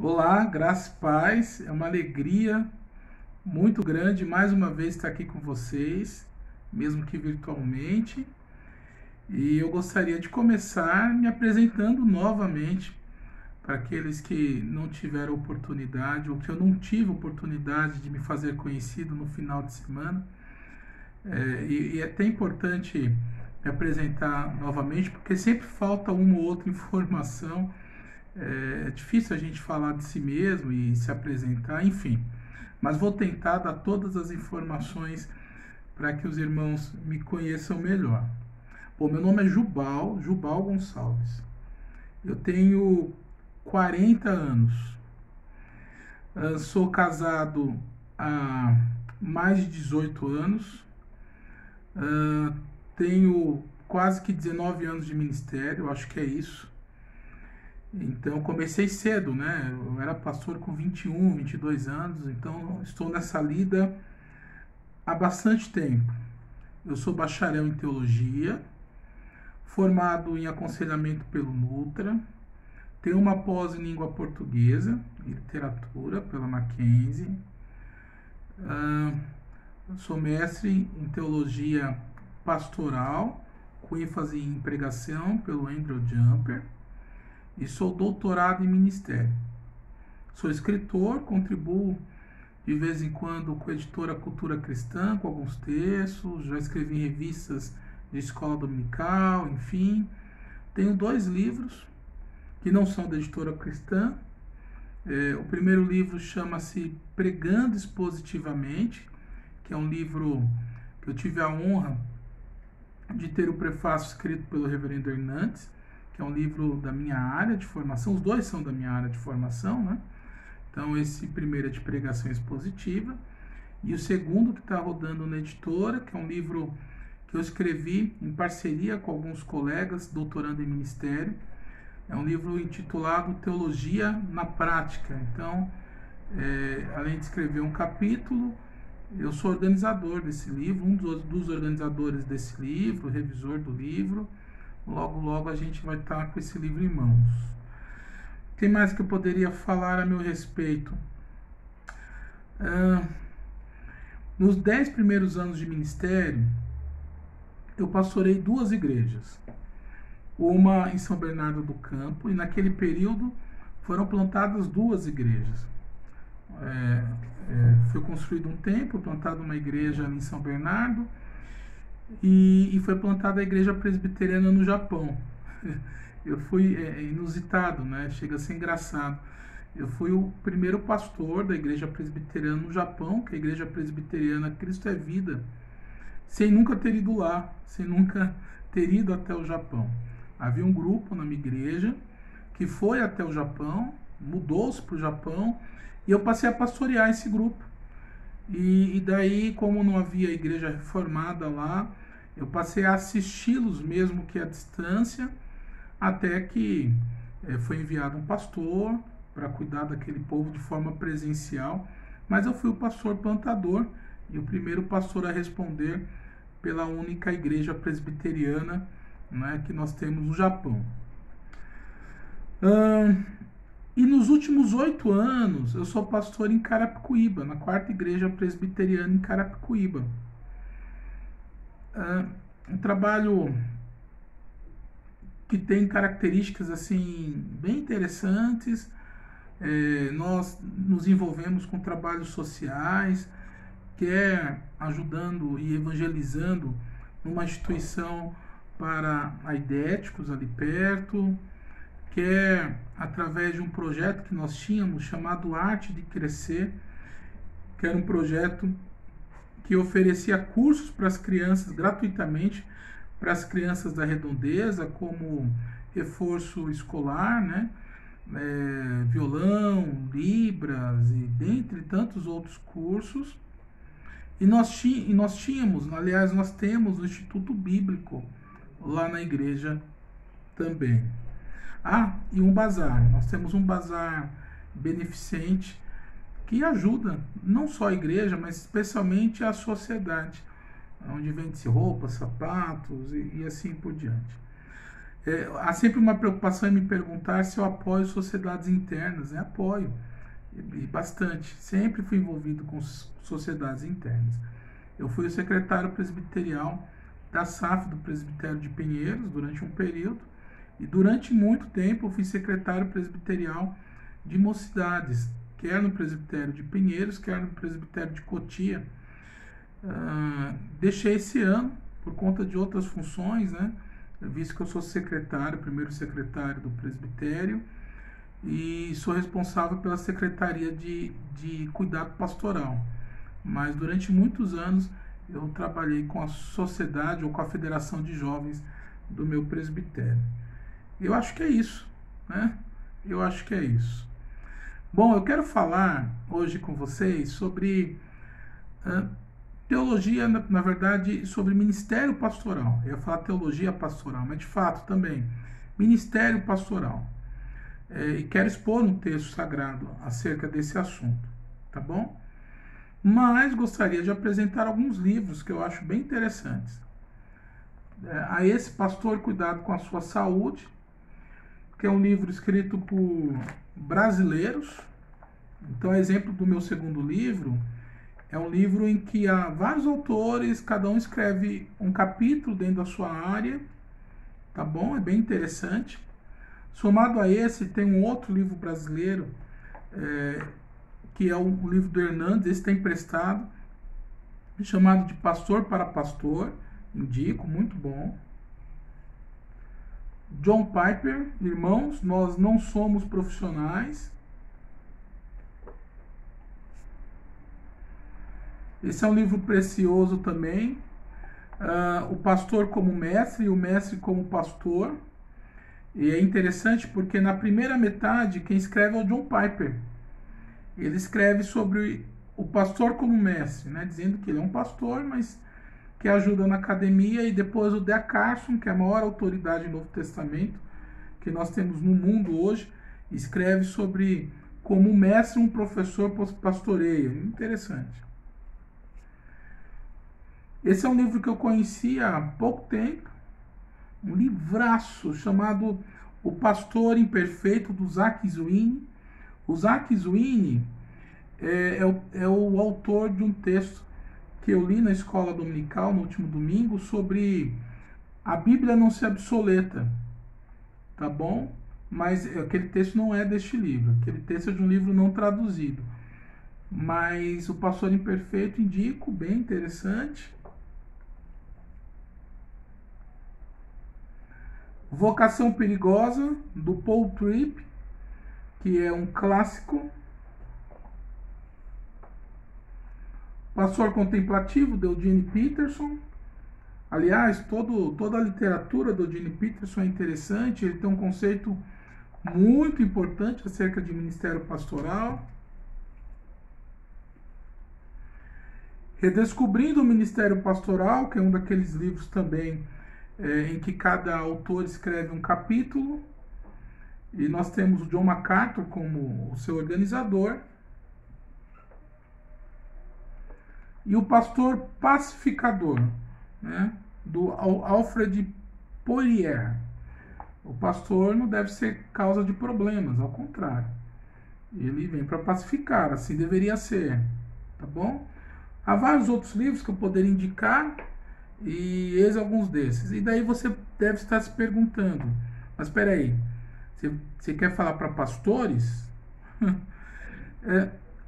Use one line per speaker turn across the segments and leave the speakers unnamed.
Olá, graças e paz. É uma alegria muito grande mais uma vez estar aqui com vocês, mesmo que virtualmente. E eu gostaria de começar me apresentando novamente para aqueles que não tiveram oportunidade ou que eu não tive oportunidade de me fazer conhecido no final de semana. E é até importante me apresentar novamente, porque sempre falta uma ou outra informação. É difícil a gente falar de si mesmo e se apresentar, enfim. Mas vou tentar dar todas as informações para que os irmãos me conheçam melhor. Bom, meu nome é Jubal Gonçalves. Eu tenho 40 anos. Sou casado há mais de 18 anos. Tenho quase que 19 anos de ministério, acho que é isso. Então comecei cedo, né? Eu era pastor com 21, 22 anos, então estou nessa lida há bastante tempo. Eu sou bacharel em teologia, formado em aconselhamento pelo Nutra, tenho uma pós em língua portuguesa e literatura pela Mackenzie, sou mestre em teologia pastoral, com ênfase em pregação pelo Andrew Jumper, e sou doutorado em ministério. Sou escritor, contribuo de vez em quando com a editora Cultura Cristã, com alguns textos, já escrevi em revistas de escola dominical, enfim. Tenho 2 livros que não são da editora cristã. O primeiro livro chama-se Pregando Expositivamente, que é um livro que eu tive a honra de ter o prefácio escrito pelo reverendo Hernandes, que é um livro da minha área de formação. Os 2 são da minha área de formação, né? Então esse primeiro é de pregação expositiva, e o segundo que está rodando na editora, que é um livro que eu escrevi em parceria com alguns colegas, doutorando em ministério. É um livro intitulado Teologia na Prática. Então, além de escrever um capítulo, eu sou organizador desse livro, um dos organizadores desse livro, revisor do livro. Logo a gente vai estar com esse livro em mãos. O que mais que eu poderia falar a meu respeito? Nos 10 primeiros anos de ministério, eu pastorei 2 igrejas. Uma em São Bernardo do Campo, e naquele período foram plantadas 2 igrejas. Foi construído um templo, plantada uma igreja ali em São Bernardo, e foi plantada a igreja presbiteriana no Japão. Eu fui inusitado, né? Chega a ser engraçado. Eu fui o primeiro pastor da igreja presbiteriana no Japão, que é a igreja presbiteriana Cristo é Vida, sem nunca ter ido lá, sem nunca ter ido até o Japão. Havia um grupo na minha igreja que foi até o Japão, mudou-se para o Japão, e eu passei a pastorear esse grupo. E daí, como não havia igreja reformada lá, eu passei a assisti-los mesmo que à distância, até que foi enviado um pastor para cuidar daquele povo de forma presencial. Mas eu fui o pastor plantador e o primeiro pastor a responder pela única igreja presbiteriana, né, que nós temos no Japão. E nos últimos 8 anos eu sou pastor em Carapicuíba, na 4ª igreja presbiteriana em Carapicuíba. Um trabalho que tem características assim bem interessantes. Nós nos envolvemos com trabalhos sociais, quer ajudando e evangelizando numa instituição para aidéticos ali perto, quer através de um projeto que nós tínhamos chamado Arte de Crescer, que era um projeto que oferecia cursos para as crianças gratuitamente, para as crianças da Redondeza, como reforço escolar, né? Violão, Libras e dentre tantos outros cursos. E nós tínhamos, aliás, nós temos o Instituto Bíblico lá na igreja também. E um bazar. Nós temos um bazar beneficente que ajuda não só a igreja, mas especialmente a sociedade, onde vende-se roupas, sapatos e assim por diante. Há sempre uma preocupação em me perguntar se eu apoio sociedades internas, né? Apoio, e bastante. Sempre fui envolvido com sociedades internas. Eu fui o secretário presbiterial da SAF do Presbitério de Pinheiros durante um período, e durante muito tempo eu fui secretário presbiterial de mocidades, quer no Presbitério de Pinheiros, quer no Presbitério de Cotia. Deixei esse ano por conta de outras funções, né? Visto que eu sou secretário, primeiro secretário do presbitério, e sou responsável pela secretaria de cuidado pastoral. Mas durante muitos anos eu trabalhei com a sociedade ou com a federação de jovens do meu presbitério. Eu acho que é isso, né? Eu acho que é isso. Bom, eu quero falar hoje com vocês sobre teologia, na verdade, sobre ministério pastoral. Eu ia falar teologia pastoral, mas de fato também, ministério pastoral. E quero expor um texto sagrado acerca desse assunto, tá bom? Mas gostaria de apresentar alguns livros que eu acho bem interessantes. A esse Pastor, Cuidado com a Sua Saúde, que é um livro escrito por brasileiros. Então, exemplo do meu segundo livro, é um livro em que há vários autores, cada um escreve um capítulo dentro da sua área, tá bom? É bem interessante. Somado a esse, tem um outro livro brasileiro, que é o livro do Hernandes, esse está emprestado, chamado de Pastor para Pastor, indico, muito bom. John Piper, Irmãos, Nós Não Somos Profissionais. Esse é um livro precioso também. O Pastor como Mestre e o Mestre como Pastor. E é interessante porque na primeira metade quem escreve é o John Piper. Ele escreve sobre o pastor como mestre, né? Dizendo que ele é um pastor, mas que ajuda na academia. E depois o D.A. Carson, que é a maior autoridade do Novo Testamento que nós temos no mundo hoje, escreve sobre como um mestre e um professor pastoreia. Interessante. Esse é um livro que eu conheci há pouco tempo, um livraço chamado O Pastor Imperfeito, do Zack Zwingli. O Zack Zwingli é o autor de um texto que eu li na escola dominical no último domingo sobre a Bíblia não ser obsoleta, tá bom? Mas aquele texto não é deste livro, aquele texto é de um livro não traduzido. Mas O Pastor Imperfeito indico, bem interessante. Vocação Perigosa, do Paul Tripp, que é um clássico. Pastor Contemplativo, de Eugene Peterson. Aliás, toda a literatura do Eugene Peterson é interessante, ele tem um conceito muito importante acerca de ministério pastoral. Redescobrindo o Ministério Pastoral, que é um daqueles livros também em que cada autor escreve um capítulo. E nós temos o John MacArthur como o seu organizador. E o Pastor Pacificador, né, do Alfred Poirier. O pastor não deve ser causa de problemas, ao contrário. Ele vem para pacificar, assim deveria ser, tá bom? Há vários outros livros que eu poderia indicar, e eis alguns desses. E daí você deve estar se perguntando, mas espera aí, você quer falar para pastores?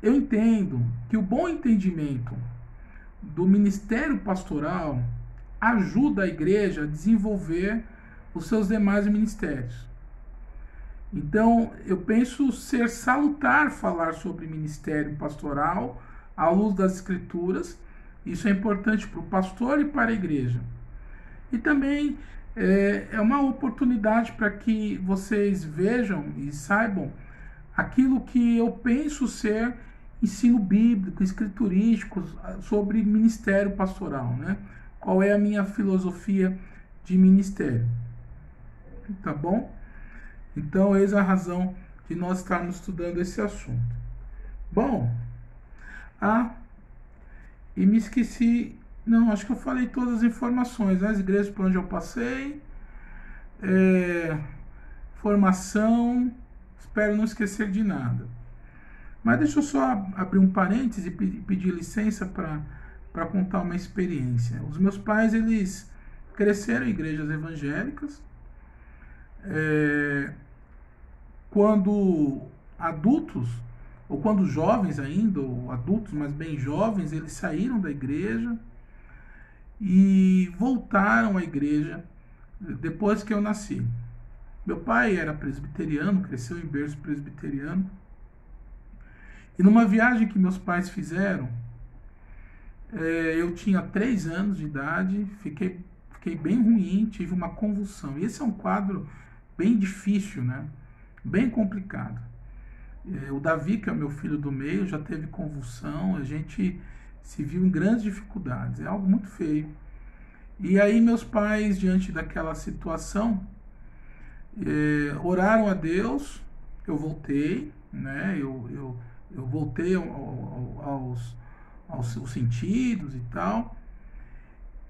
Eu entendo que o bom entendimento do ministério pastoral ajuda a igreja a desenvolver os seus demais ministérios. Então, eu penso ser salutar falar sobre ministério pastoral à luz das Escrituras. Isso é importante para o pastor e para a igreja. E também é uma oportunidade para que vocês vejam e saibam aquilo que eu penso ser ensino bíblico, escriturístico sobre ministério pastoral, né? Qual é a minha filosofia de ministério, tá bom? Então, eis a razão de nós estarmos estudando esse assunto. Bom, e me esqueci, não, acho que eu falei todas as informações, né? As igrejas por onde eu passei, formação, espero não esquecer de nada. Mas deixa eu só abrir um parêntese e pedir licença para contar uma experiência. Os meus pais, eles cresceram em igrejas evangélicas. Quando adultos, ou quando jovens ainda, ou adultos, mas bem jovens, eles saíram da igreja e voltaram à igreja depois que eu nasci. Meu pai era presbiteriano, cresceu em berço presbiteriano. E numa viagem que meus pais fizeram, eu tinha 3 anos de idade, fiquei bem ruim, tive uma convulsão. E esse é um quadro bem difícil, né? Bem complicado. O Davi, que é o meu filho do meio, já teve convulsão, a gente se viu em grandes dificuldades, é algo muito feio. E aí meus pais, diante daquela situação, oraram a Deus, eu voltei, né? Eu voltei aos sentidos e tal.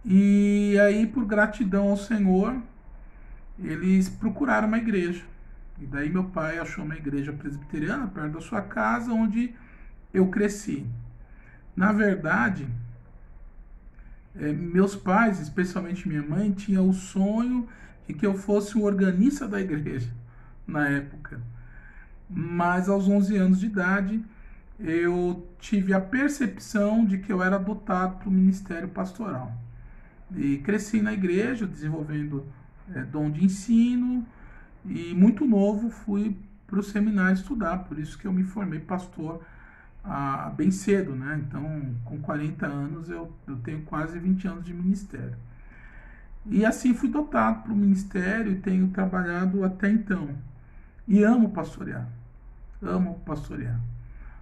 E aí, por gratidão ao Senhor, eles procuraram uma igreja. E daí meu pai achou uma igreja presbiteriana perto da sua casa, onde eu cresci. Na verdade, meus pais, especialmente minha mãe, tinham o sonho de que eu fosse o organista da igreja na época. Mas aos 11 anos de idade, eu tive a percepção de que eu era dotado para o ministério pastoral. E cresci na igreja, desenvolvendo dom de ensino, e muito novo fui para o seminário estudar, por isso que eu me formei pastor bem cedo, né? Então, com 40 anos, eu tenho quase 20 anos de ministério. E assim fui dotado para o ministério e tenho trabalhado até então. E amo pastorear. Amo pastorear.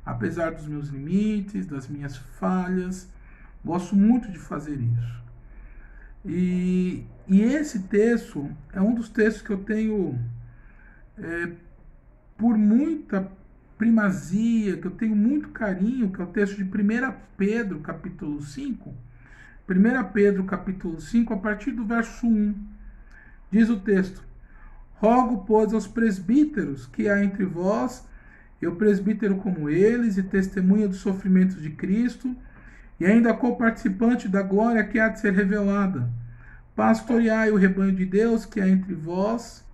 Apesar dos meus limites, das minhas falhas, gosto muito de fazer isso. E esse texto é um dos textos que eu tenho por muita primazia, que eu tenho muito carinho, que é o texto de 1 Pedro, capítulo 5. 1 Pedro, capítulo 5, a partir do verso 1. Diz o texto: Rogo, pois, aos presbíteros que há entre vós, eu presbítero como eles, e testemunha dos sofrimentos de Cristo, e ainda co-participante da glória que há de ser revelada. Pastoreai o rebanho de Deus que há entre vós,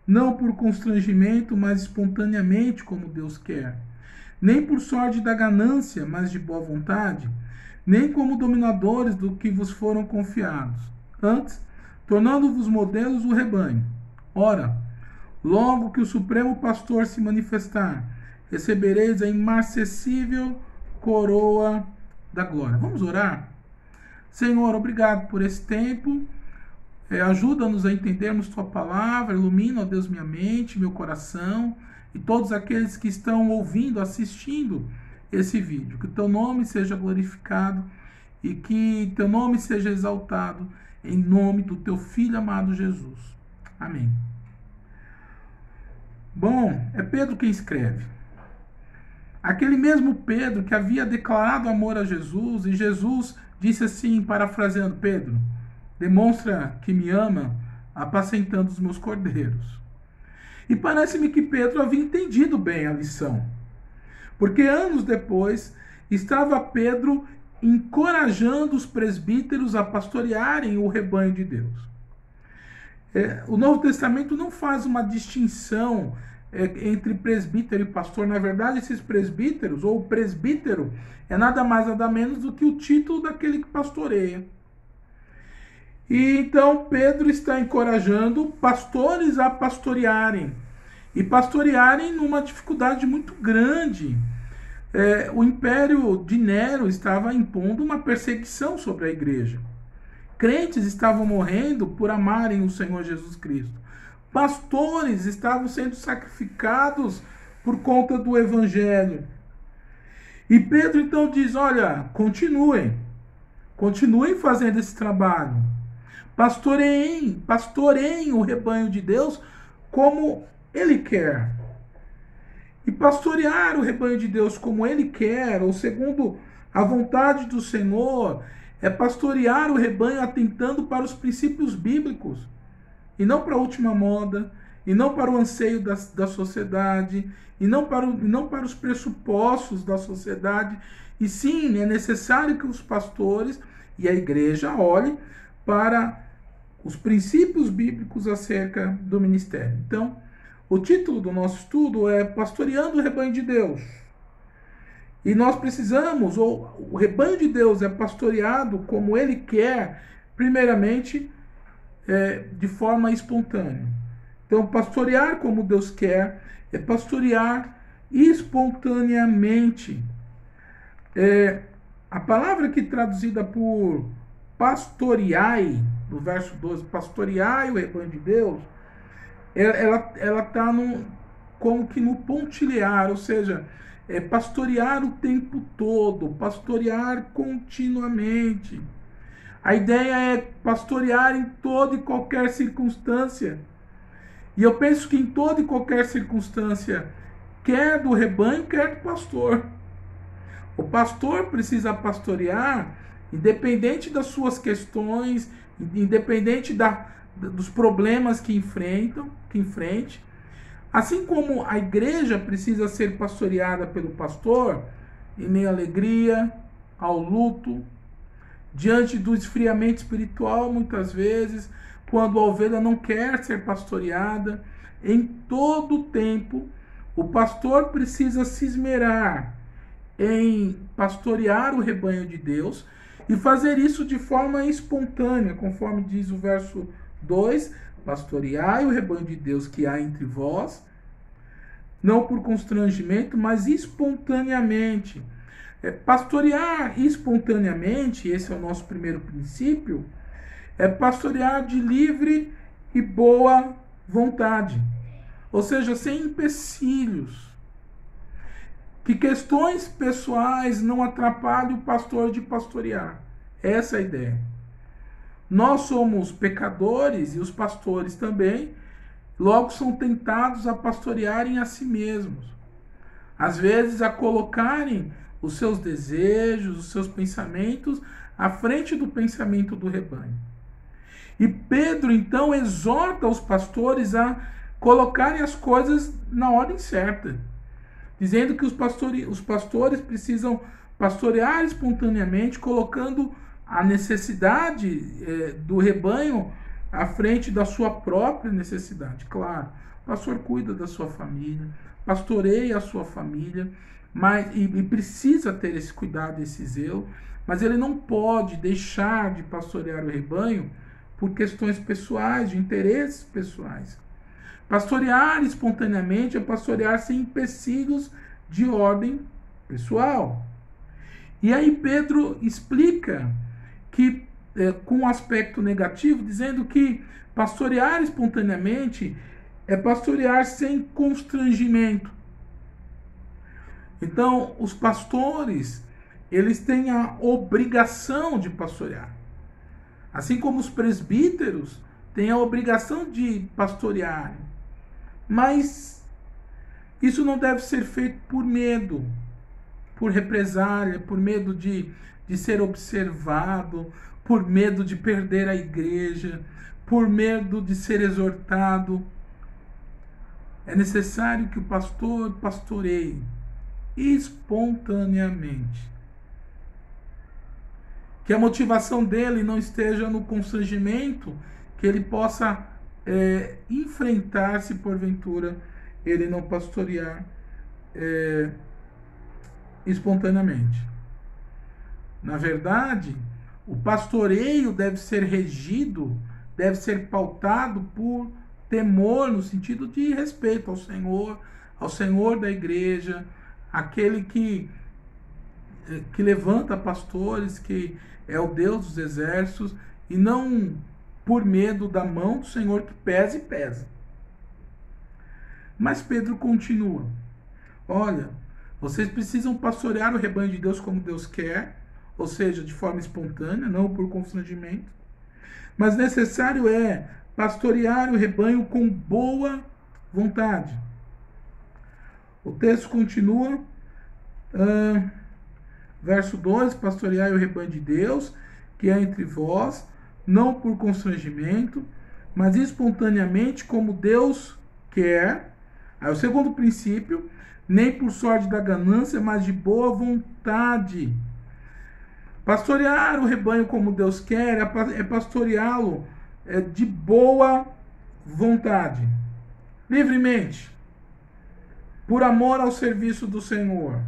não por constrangimento, mas espontaneamente, como Deus quer. Nem por sorte da ganância, mas de boa vontade, nem como dominadores do que vos foram confiados. Antes, tornando-vos modelos do rebanho. Ora, logo que o Supremo Pastor se manifestar, recebereis a imarcessível coroa da glória. Vamos orar? Senhor, obrigado por esse tempo. Ajuda-nos a entendermos Tua palavra. Ilumina, ó Deus, minha mente, meu coração e todos aqueles que estão ouvindo, assistindo esse vídeo. Que Teu nome seja glorificado e que Teu nome seja exaltado em nome do Teu Filho amado Jesus. Amém. Bom, é Pedro quem escreve. Aquele mesmo Pedro que havia declarado amor a Jesus, e Jesus disse assim, parafraseando: Pedro, demonstra que me ama apacentando os meus cordeiros. E parece-me que Pedro havia entendido bem a lição, porque anos depois estava Pedro encorajando os presbíteros a pastorearem o rebanho de Deus. O Novo Testamento não faz uma distinção entre presbítero e pastor. Na verdade, esses presbíteros, ou presbítero, é nada mais nada menos do que o título daquele que pastoreia. E então Pedro está encorajando pastores a pastorearem, e pastorearem numa dificuldade muito grande. O império de Nero estava impondo uma perseguição sobre a igreja. Crentes estavam morrendo por amarem o Senhor Jesus Cristo. Pastores estavam sendo sacrificados por conta do evangelho. E Pedro então diz: olha, continuem fazendo esse trabalho. Pastoreiem o rebanho de Deus como Ele quer. E pastorear o rebanho de Deus como Ele quer, ou segundo a vontade do Senhor, é pastorear o rebanho atentando para os princípios bíblicos. e não para a última moda, e não para o anseio da sociedade, e não para os pressupostos da sociedade. E sim, é necessário que os pastores e a igreja olhem para os princípios bíblicos acerca do ministério. Então, o título do nosso estudo é Pastoreando o Rebanho de Deus. E nós precisamos, ou o rebanho de Deus é pastoreado como ele quer, primeiramente, de forma espontânea. Então, pastorear como Deus quer é pastorear espontaneamente. A palavra aqui traduzida por pastoreai, no verso 12, pastoreai o rebanho de Deus, ela está como que no pontilhar, ou seja, pastorear o tempo todo, pastorear continuamente. A ideia é pastorear em toda e qualquer circunstância. E eu penso que em toda e qualquer circunstância, quer do rebanho, quer do pastor. O pastor precisa pastorear, independente das suas questões, independente dos problemas que enfrente. Assim como a igreja precisa ser pastoreada pelo pastor, em meio à alegria, ao luto, diante do esfriamento espiritual, muitas vezes, quando a ovelha não quer ser pastoreada, em todo tempo, o pastor precisa se esmerar em pastorear o rebanho de Deus e fazer isso de forma espontânea, conforme diz o verso 2, pastoreai o rebanho de Deus que há entre vós, não por constrangimento, mas espontaneamente. Pastorear espontaneamente, esse é o nosso primeiro princípio, é pastorear de livre e boa vontade, ou seja, sem empecilhos. Que questões pessoais não atrapalhem o pastor de pastorear. Essa é a ideia. Nós somos pecadores e os pastores também, logo são tentados a pastorearem a si mesmos. Às vezes a colocarem os seus desejos, os seus pensamentos à frente do pensamento do rebanho. E Pedro então exorta os pastores a colocarem as coisas na ordem certa, dizendo que os pastores precisam pastorear espontaneamente, colocando a necessidade do rebanho à frente da sua própria necessidade. Claro, o pastor cuida da sua família, pastoreia a sua família, e precisa ter esse cuidado, esse zelo, mas ele não pode deixar de pastorear o rebanho por questões pessoais, de interesses pessoais. Pastorear espontaneamente é pastorear sem empecilhos de ordem pessoal. E aí Pedro explica que, com um aspecto negativo, dizendo que pastorear espontaneamente é pastorear sem constrangimento. Então, os pastores, eles têm a obrigação de pastorear. Assim como os presbíteros têm a obrigação de pastorear. Mas isso não deve ser feito por medo, por represália, por medo de ser observado, por medo de perder a igreja, por medo de ser exortado. É necessário que o pastor pastoreie espontaneamente. Que a motivação dele não esteja no constrangimento, que ele possa enfrentar se porventura ele não pastorear espontaneamente. Na verdade, o pastoreio deve ser regido, deve ser pautado por temor, no sentido de respeito ao Senhor da igreja, aquele que levanta pastores, que é o Deus dos exércitos, e não por medo da mão do Senhor que pesa e pesa. Mas Pedro continua: olha, vocês precisam pastorear o rebanho de Deus como Deus quer, ou seja, de forma espontânea, não por constrangimento, mas necessário é pastorear o rebanho com boa vontade. O texto continua, verso 2, pastoreai o rebanho de Deus, que é entre vós, não por constrangimento, mas espontaneamente como Deus quer. Aí o segundo princípio, nem por sorte da ganância, mas de boa vontade. Pastorear o rebanho como Deus quer é pastoreá-lo de boa vontade, livremente, por amor ao serviço do Senhor.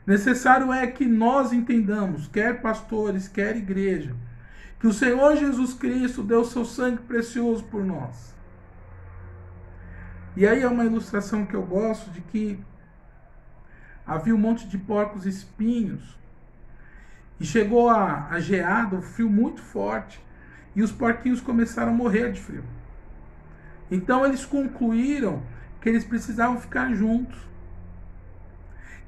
Necessário é que nós entendamos, quer pastores, quer igreja, que o Senhor Jesus Cristo deu seu sangue precioso por nós. E aí é uma ilustração que eu gosto de que havia um monte de porcos espinhos e chegou a geada, um frio muito forte, e os porquinhos começaram a morrer de frio. Então eles concluíram que eles precisavam ficar juntos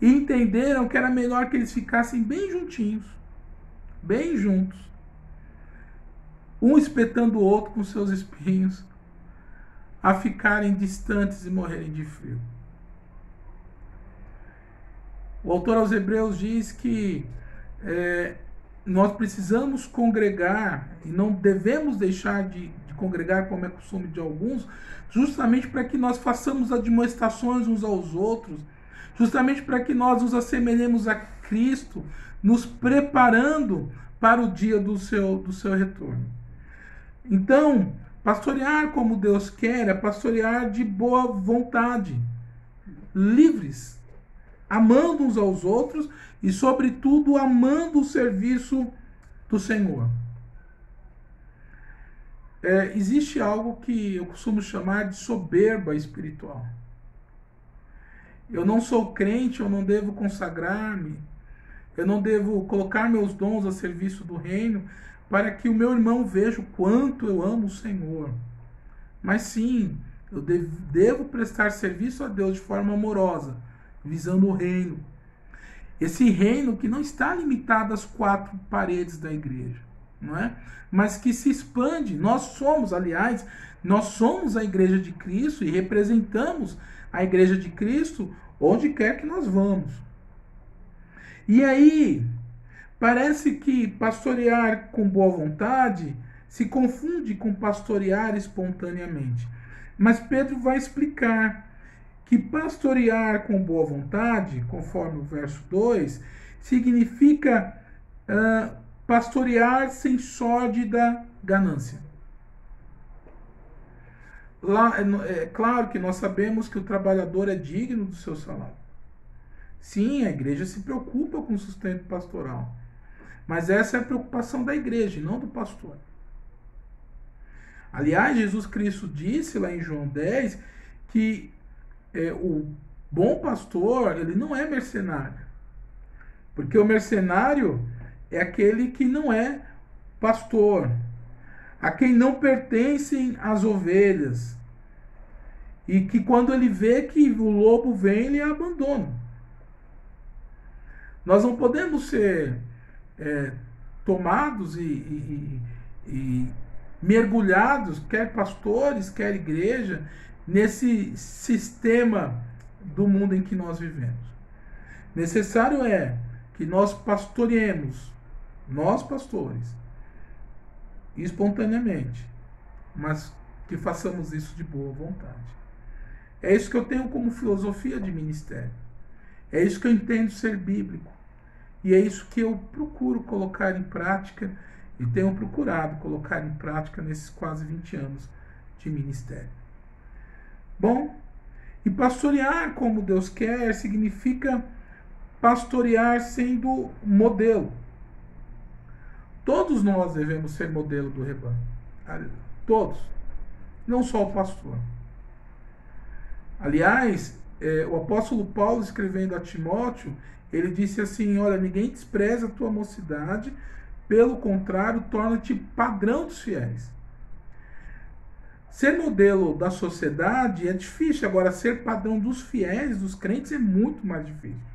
e entenderam que era melhor que eles ficassem bem juntinhos, bem juntos, um espetando o outro com seus espinhos, a ficarem distantes e morrerem de frio. O autor aos Hebreus diz que nós precisamos congregar e não devemos deixar de congregar como é costume de alguns, justamente para que nós façamos admoestações uns aos outros, justamente para que nós nos assemelhemos a Cristo, nos preparando para o dia do seu retorno. Então, pastorear como Deus quer é pastorear de boa vontade, livres, amando uns aos outros e, sobretudo, amando o serviço do Senhor. Existe algo que eu costumo chamar de soberba espiritual. Eu não sou crente, eu não devo consagrar-me, eu não devo colocar meus dons a serviço do reino para que o meu irmão veja o quanto eu amo o Senhor. Mas sim, eu devo prestar serviço a Deus de forma amorosa, visando o reino. Esse reino que não está limitado às 4 paredes da igreja, não é? Mas que se expande. Nós somos, aliás, nós somos a igreja de Cristo e representamos a igreja de Cristo onde quer que nós vamos. E aí, parece que pastorear com boa vontade se confunde com pastorear espontaneamente. Mas Pedro vai explicar que pastorear com boa vontade, conforme o verso 2, significa pastorear sem sórdida ganância. Lá, é claro que nós sabemos que o trabalhador é digno do seu salário. Sim, a igreja se preocupa com o sustento pastoral. Mas essa é a preocupação da igreja, não do pastor. Aliás, Jesus Cristo disse lá em João 10 que o bom pastor, ele não é mercenário. Porque o mercenário é aquele que não é pastor, a quem não pertencem as ovelhas. E que quando ele vê que o lobo vem, ele abandona. Nós não podemos ser tomados e mergulhados, quer pastores, quer igreja, nesse sistema do mundo em que nós vivemos. Necessário é que nós pastoreemos, nós pastores, espontaneamente, mas que façamos isso de boa vontade. É isso que eu tenho como filosofia de ministério. É isso que eu entendo ser bíblico. E é isso que eu procuro colocar em prática e tenho procurado colocar em prática nesses quase 20 anos de ministério. Bom, e pastorear como Deus quer significa pastorear sendo modelo. Todos nós devemos ser modelo do rebanho. Todos. Não só o pastor. Aliás, o apóstolo Paulo, escrevendo a Timóteo, ele disse assim: olha, ninguém despreza a tua mocidade, pelo contrário, torna-te padrão dos fiéis. Ser modelo da sociedade é difícil, agora ser padrão dos fiéis, dos crentes, é muito mais difícil.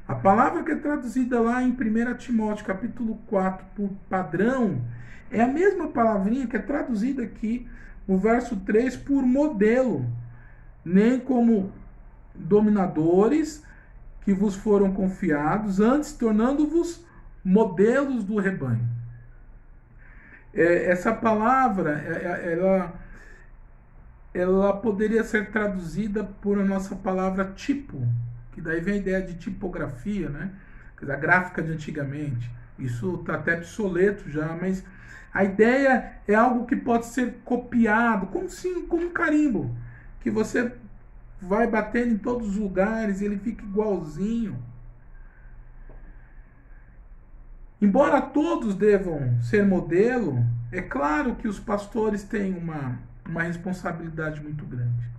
A palavra que é traduzida lá em 1 Timóteo, capítulo 4, por padrão, é a mesma palavrinha que é traduzida aqui no verso 3 por modelo. Nem como dominadores que vos foram confiados, antes tornando-vos modelos do rebanho. Essa palavra, ela poderia ser traduzida por a nossa palavra tipo, que daí vem a ideia de tipografia, né? A gráfica de antigamente. Isso está até obsoleto já, mas a ideia é algo que pode ser copiado, como um carimbo, que você vai batendo em todos os lugares e ele fica igualzinho. Embora todos devam ser modelo, é claro que os pastores têm uma responsabilidade muito grande.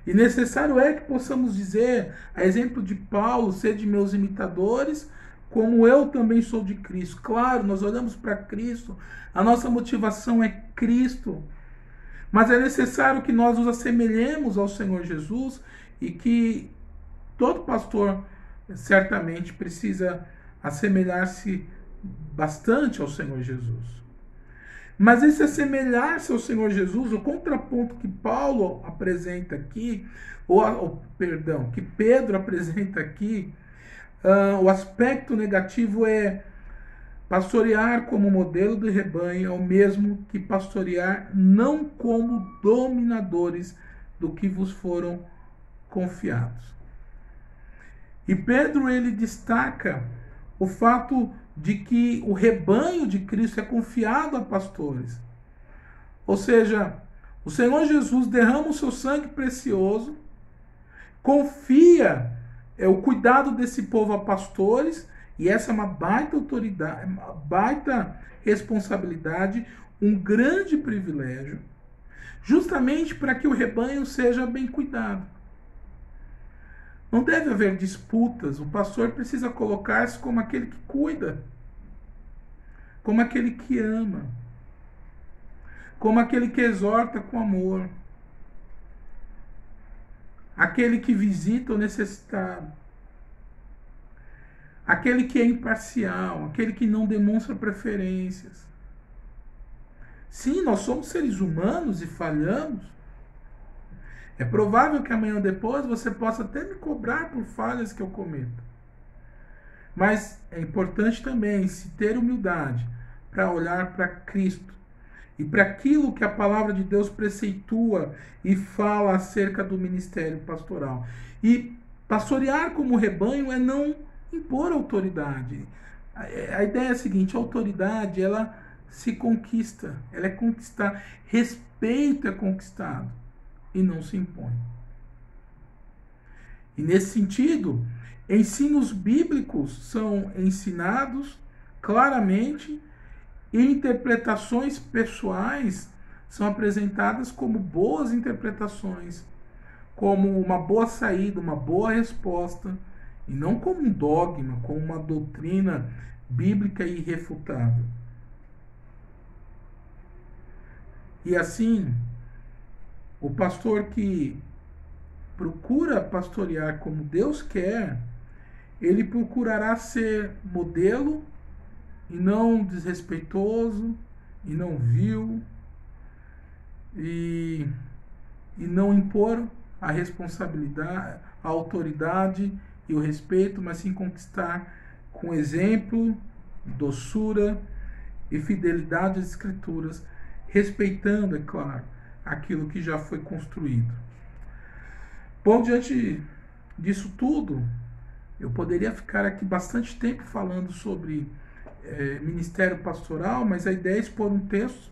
E necessário é que possamos dizer, a exemplo de Paulo, sede meus imitadores, como eu também sou de Cristo. Claro, nós olhamos para Cristo, a nossa motivação é Cristo. Mas é necessário que nós nos assemelhemos ao Senhor Jesus e que todo pastor certamente precisa assemelhar-se bastante ao Senhor Jesus. Mas esse assemelhar-se ao Senhor Jesus, o contraponto que Paulo apresenta aqui, que Pedro apresenta aqui, o aspecto negativo é pastorear como modelo do rebanho é o mesmo que pastorear não como dominadores do que vos foram confiados. E Pedro ele destaca o fato de que o rebanho de Cristo é confiado a pastores. Ou seja, o Senhor Jesus derrama o seu sangue precioso, confia o cuidado desse povo a pastores, e essa é uma baita autoridade, uma baita responsabilidade, um grande privilégio, justamente para que o rebanho seja bem cuidado. Não deve haver disputas, o pastor precisa colocar-se como aquele que cuida, como aquele que ama, como aquele que exorta com amor, aquele que visita o necessitado, aquele que é imparcial, aquele que não demonstra preferências. Sim, nós somos seres humanos e falhamos. É provável que amanhã ou depois você possa até me cobrar por falhas que eu cometo. Mas é importante também se ter humildade para olhar para Cristo e para aquilo que a palavra de Deus preceitua e fala acerca do ministério pastoral. E pastorear como rebanho é não impor autoridade. A ideia é a seguinte: a autoridade ela se conquista, ela é conquistada, respeito é conquistado e não se impõe. E nesse sentido, ensinos bíblicos são ensinados claramente e interpretações pessoais são apresentadas como boas interpretações, como uma boa saída, uma boa resposta, e não como um dogma, como uma doutrina bíblica irrefutável. E assim, o pastor que procura pastorear como Deus quer, ele procurará ser modelo e não desrespeitoso, e não vil, e não impor a responsabilidade, a autoridade e o respeito, mas sim conquistar com exemplo, doçura e fidelidade às Escrituras, respeitando, é claro, aquilo que já foi construído. Bom, diante disso tudo, eu poderia ficar aqui bastante tempo falando sobre ministério pastoral, mas a ideia é expor um texto,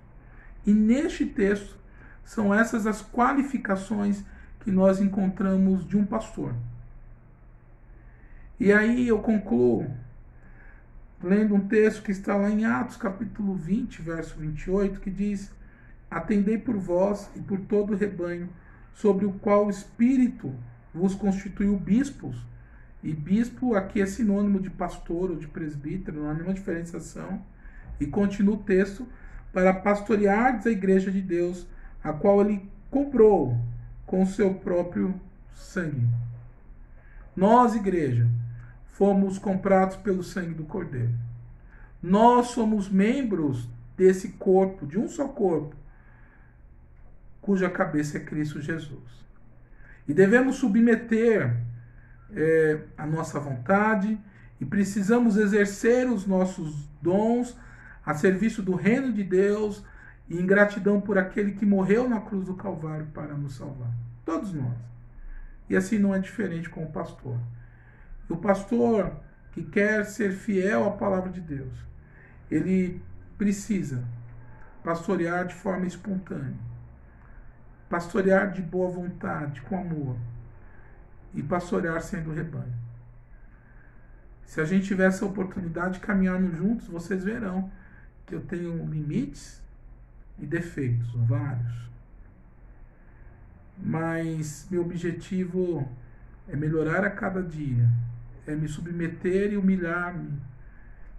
e neste texto são essas as qualificações que nós encontramos de um pastor. E aí eu concluo lendo um texto que está lá em Atos capítulo 20, verso 28, que diz: atendei por vós e por todo o rebanho, sobre o qual o Espírito vos constituiu bispos. E bispo aqui é sinônimo de pastor ou de presbítero, não há nenhuma diferenciação. E continua o texto: para pastoreardes a igreja de Deus, a qual ele comprou com o seu próprio sangue. Nós, igreja, fomos comprados pelo sangue do Cordeiro. Nós somos membros desse corpo, de um só corpo, cuja cabeça é Cristo Jesus. E devemos submeter a nossa vontade e precisamos exercer os nossos dons a serviço do reino de Deus e em gratidão por aquele que morreu na cruz do Calvário para nos salvar. Todos nós. E assim não é diferente com o pastor. O pastor que quer ser fiel à palavra de Deus, ele precisa pastorear de forma espontânea, pastorear de boa vontade, com amor, e pastorear sendo rebanho. Se a gente tiver essa oportunidade de caminharmos juntos, vocês verão que eu tenho limites e defeitos, vários. Mas meu objetivo é melhorar a cada dia, é me submeter e humilhar-me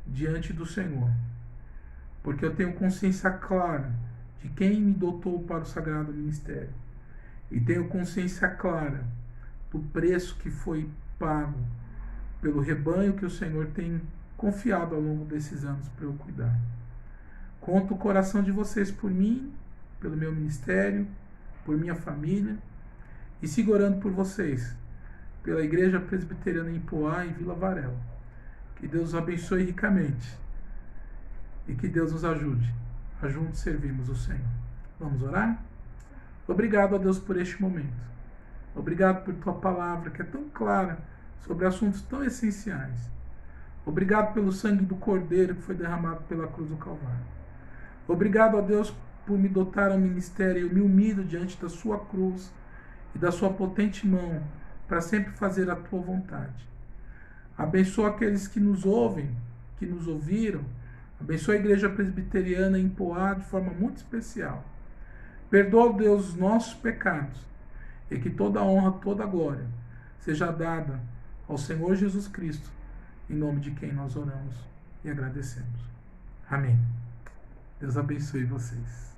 diante do Senhor. Porque eu tenho consciência clara de quem me dotou para o sagrado ministério. E tenho consciência clara do preço que foi pago pelo rebanho que o Senhor tem confiado ao longo desses anos para eu cuidar. Conto o coração de vocês por mim, pelo meu ministério, por minha família, e sigo orando por vocês, pela Igreja Presbiteriana em Poá e Vila Varela. Que Deus os abençoe ricamente e que Deus nos ajude a juntos servirmos o Senhor. Vamos orar? Obrigado a Deus por este momento. Obrigado por tua palavra que é tão clara sobre assuntos tão essenciais. Obrigado pelo sangue do Cordeiro que foi derramado pela cruz do Calvário. Obrigado a Deus por me dotar ao ministério e eu me humilho diante da sua cruz e da sua potente mão para sempre fazer a tua vontade. Abençoa aqueles que nos ouvem, que nos ouviram. Abençoa a Igreja Presbiteriana em Poá de forma muito especial. Perdoa, Deus, os nossos pecados e que toda a honra, toda a glória seja dada ao Senhor Jesus Cristo, em nome de quem nós oramos e agradecemos. Amém. Deus abençoe vocês.